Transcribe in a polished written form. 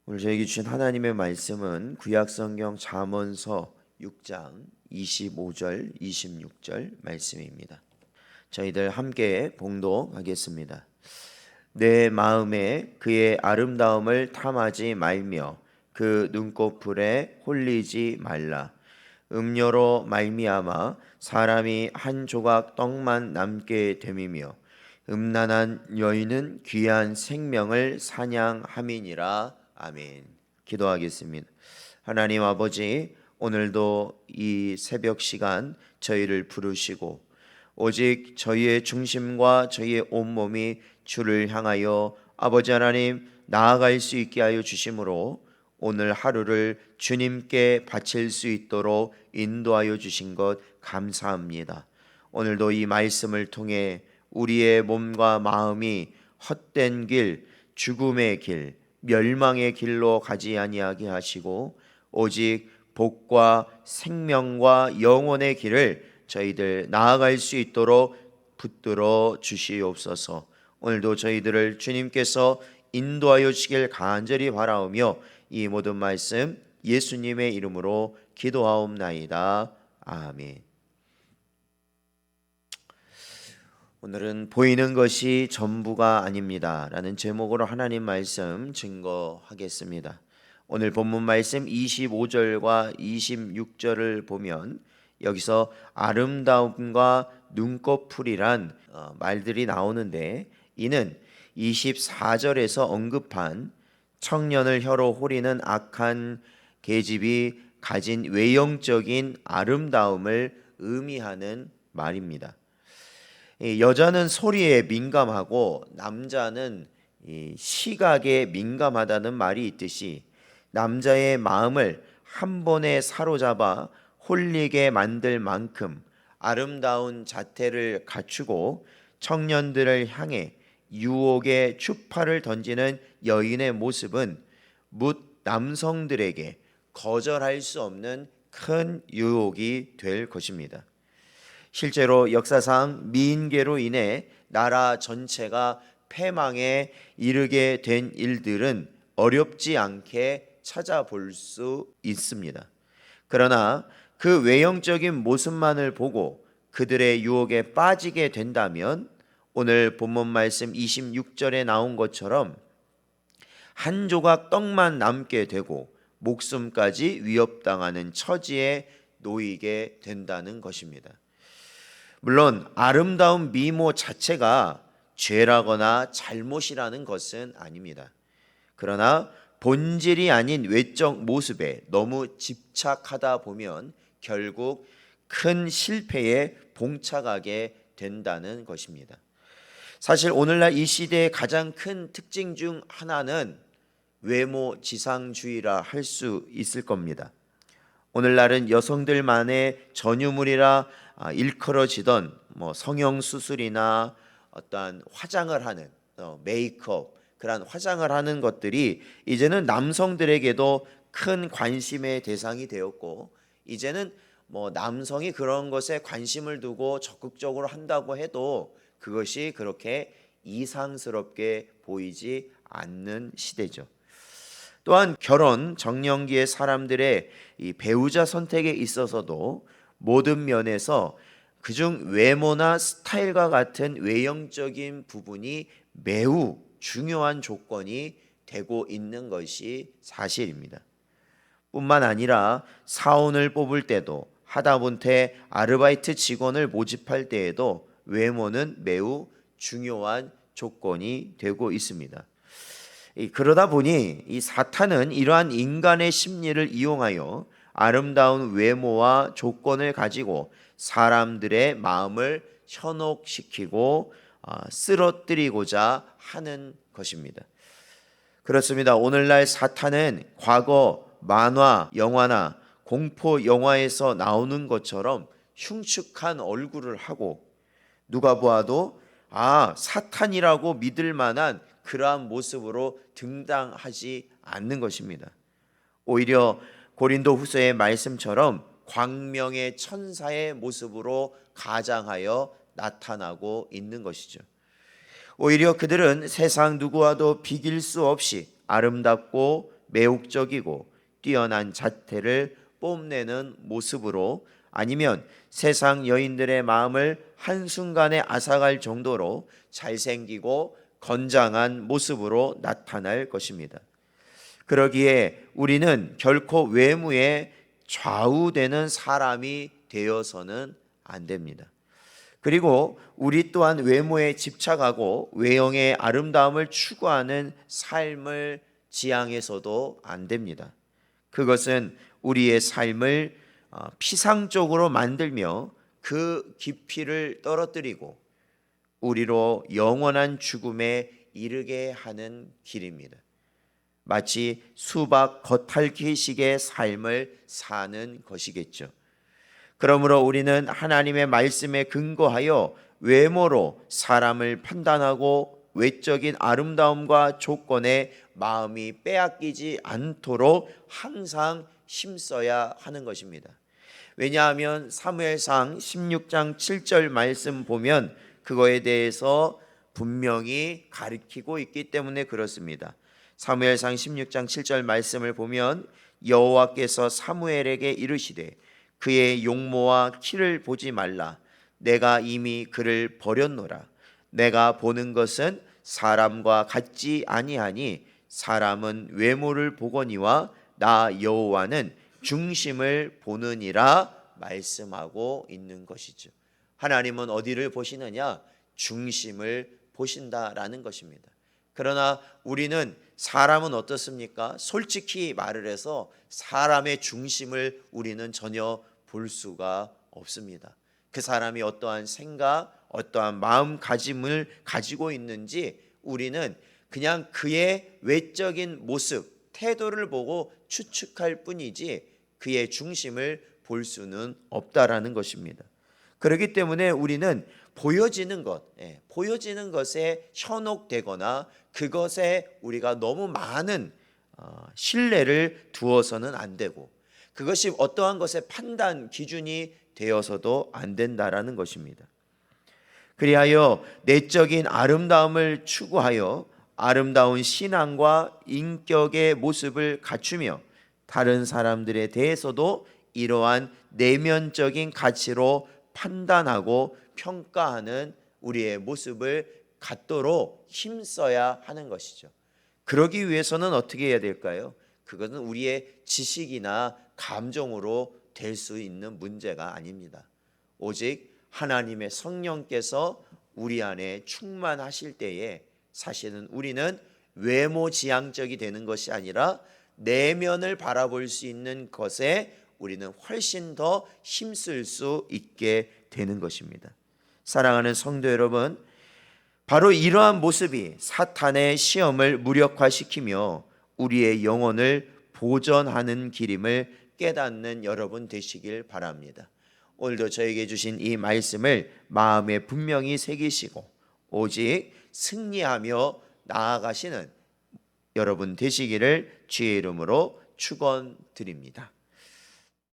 오늘 저에게 주신 하나님의 말씀은 구약성경 잠언서 6장 25절 26절 말씀입니다. 저희들 함께 봉독하겠습니다. 내 마음에 그의 아름다움을 탐하지 말며 그 눈꺼풀에 홀리지 말라. 음료로 말미암아 사람이 한 조각 떡만 남게 됨이며 음란한 여인은 귀한 생명을 사냥함이니라. 아멘. 기도하겠습니다. 하나님 아버지, 오늘도 이 새벽 시간 저희를 부르시고 오직 저희의 중심과 저희의 온몸이 주를 향하여 아버지 하나님 나아갈 수 있게 하여 주심으로 오늘 하루를 주님께 바칠 수 있도록 인도하여 주신 것 감사합니다. 오늘도 이 말씀을 통해 우리의 몸과 마음이 헛된 길, 죽음의 길, 멸망의 길로 가지 아니하게 하시고 오직 복과 생명과 영혼의 길을 저희들 나아갈 수 있도록 붙들어 주시옵소서. 오늘도 저희들을 주님께서 인도하여 주시길 간절히 바라오며 이 모든 말씀 예수님의 이름으로 기도하옵나이다. 아멘. 오늘은 보이는 것이 전부가 아닙니다 라는 제목으로 하나님 말씀 증거하겠습니다. 오늘 본문 말씀 25절과 26절을 보면 여기서 아름다움과 눈꺼풀이란 말들이 나오는데, 이는 24절에서 언급한 청년을 혀로 호리는 악한 계집이 가진 외형적인 아름다움을 의미하는 말입니다. 여자는 소리에 민감하고 남자는 시각에 민감하다는 말이 있듯이 남자의 마음을 한 번에 사로잡아 홀리게 만들 만큼 아름다운 자태를 갖추고 청년들을 향해 유혹의 추파를 던지는 여인의 모습은 뭇 남성들에게 거절할 수 없는 큰 유혹이 될 것입니다. 실제로 역사상 미인계로 인해 나라 전체가 패망에 이르게 된 일들은 어렵지 않게 찾아볼 수 있습니다. 그러나 그 외형적인 모습만을 보고 그들의 유혹에 빠지게 된다면 오늘 본문 말씀 26절에 나온 것처럼 한 조각 떡만 남게 되고 목숨까지 위협당하는 처지에 놓이게 된다는 것입니다. 물론 아름다운 미모 자체가 죄라거나 잘못이라는 것은 아닙니다. 그러나 본질이 아닌 외적 모습에 너무 집착하다 보면 결국 큰 실패에 봉착하게 된다는 것입니다. 사실 오늘날 이 시대의 가장 큰 특징 중 하나는 외모 지상주의라 할 수 있을 겁니다. 오늘날은 여성들만의 전유물이라 일컬어지던 성형 수술이나 어떠한 화장을 하는 메이크업, 그런 화장을 하는 것들이 이제는 남성들에게도 큰 관심의 대상이 되었고, 이제는 남성이 그런 것에 관심을 두고 적극적으로 한다고 해도 그것이 그렇게 이상스럽게 보이지 않는 시대죠. 또한 결혼 정년기의 사람들의 이 배우자 선택에 있어서도 모든 면에서 그중 외모나 스타일과 같은 외형적인 부분이 매우 중요한 조건이 되고 있는 것이 사실입니다. 뿐만 아니라 사원을 뽑을 때도, 하다못해 아르바이트 직원을 모집할 때에도 외모는 매우 중요한 조건이 되고 있습니다. 그러다 보니 이 사탄은 이러한 인간의 심리를 이용하여 아름다운 외모와 조건을 가지고 사람들의 마음을 현혹시키고 쓰러뜨리고자 하는 것입니다. 그렇습니다. 오늘날 사탄은 과거 만화, 영화나 공포 영화에서 나오는 것처럼 흉측한 얼굴을 하고 누가 보아도 사탄이라고 믿을 만한 그러한 모습으로 등장하지 않는 것입니다. 오히려 고린도 후서의 말씀처럼 광명의 천사의 모습으로 가장하여 나타나고 있는 것이죠. 오히려 그들은 세상 누구와도 비길 수 없이 아름답고 매혹적이고 뛰어난 자태를 뽐내는 모습으로, 아니면 세상 여인들의 마음을 한순간에 앗아갈 정도로 잘생기고 건장한 모습으로 나타날 것입니다. 그러기에 우리는 결코 외모에 좌우되는 사람이 되어서는 안 됩니다. 그리고 우리 또한 외모에 집착하고 외형의 아름다움을 추구하는 삶을 지향해서도 안 됩니다. 그것은 우리의 삶을 피상적으로 만들며 그 깊이를 떨어뜨리고 우리로 영원한 죽음에 이르게 하는 길입니다. 마치 수박 겉핥기식의 삶을 사는 것이겠죠. 그러므로 우리는 하나님의 말씀에 근거하여 외모로 사람을 판단하고 외적인 아름다움과 조건에 마음이 빼앗기지 않도록 항상 힘써야 하는 것입니다. 왜냐하면 사무엘상 16장 7절 말씀 보면 그거에 대해서 분명히 가리키고 있기 때문에 그렇습니다. 사무엘상 16장 7절 말씀을 보면 여호와께서 사무엘에게 이르시되 그의 용모와 키를 보지 말라. 내가 이미 그를 버렸노라. 내가 보는 것은 사람과 같지 아니하니 사람은 외모를 보거니와 나 여호와는 중심을 보느니라 말씀하고 있는 것이죠. 하나님은 어디를 보시느냐? 중심을 보신다라는 것입니다. 그러나 우리는 사람은 어떻습니까? 솔직히 말을 해서 사람의 중심을 우리는 전혀 볼 수가 없습니다. 그 사람이 어떠한 생각, 어떠한 마음가짐을 가지고 있는지 우리는 그냥 그의 외적인 모습, 태도를 보고 추측할 뿐이지 그의 중심을 볼 수는 없다라는 것입니다. 그렇기 때문에 우리는 보여지는 것에 현혹되거나 그것에 우리가 너무 많은 신뢰를 두어서는 안 되고, 그것이 어떠한 것의 판단 기준이 되어서도 안 된다라는 것입니다. 그리하여 내적인 아름다움을 추구하여 아름다운 신앙과 인격의 모습을 갖추며 다른 사람들에 대해서도 이러한 내면적인 가치로 판단하고 평가하는 우리의 모습을 갖도록 힘써야 하는 것이죠. 그러기 위해서는 어떻게 해야 될까요? 그것은 우리의 지식이나 감정으로 될 수 있는 문제가 아닙니다. 오직 하나님의 성령께서 우리 안에 충만하실 때에 사실은 우리는 외모지향적이 되는 것이 아니라 내면을 바라볼 수 있는 것에 우리는 훨씬 더 힘쓸 수 있게 되는 것입니다. 사랑하는 성도 여러분, 바로 이러한 모습이 사탄의 시험을 무력화시키며 우리의 영혼을 보전하는 길임을 깨닫는 여러분 되시길 바랍니다. 오늘도 저에게 주신 이 말씀을 마음에 분명히 새기시고 오직 승리하며 나아가시는 여러분 되시기를 주의 이름으로 축원드립니다.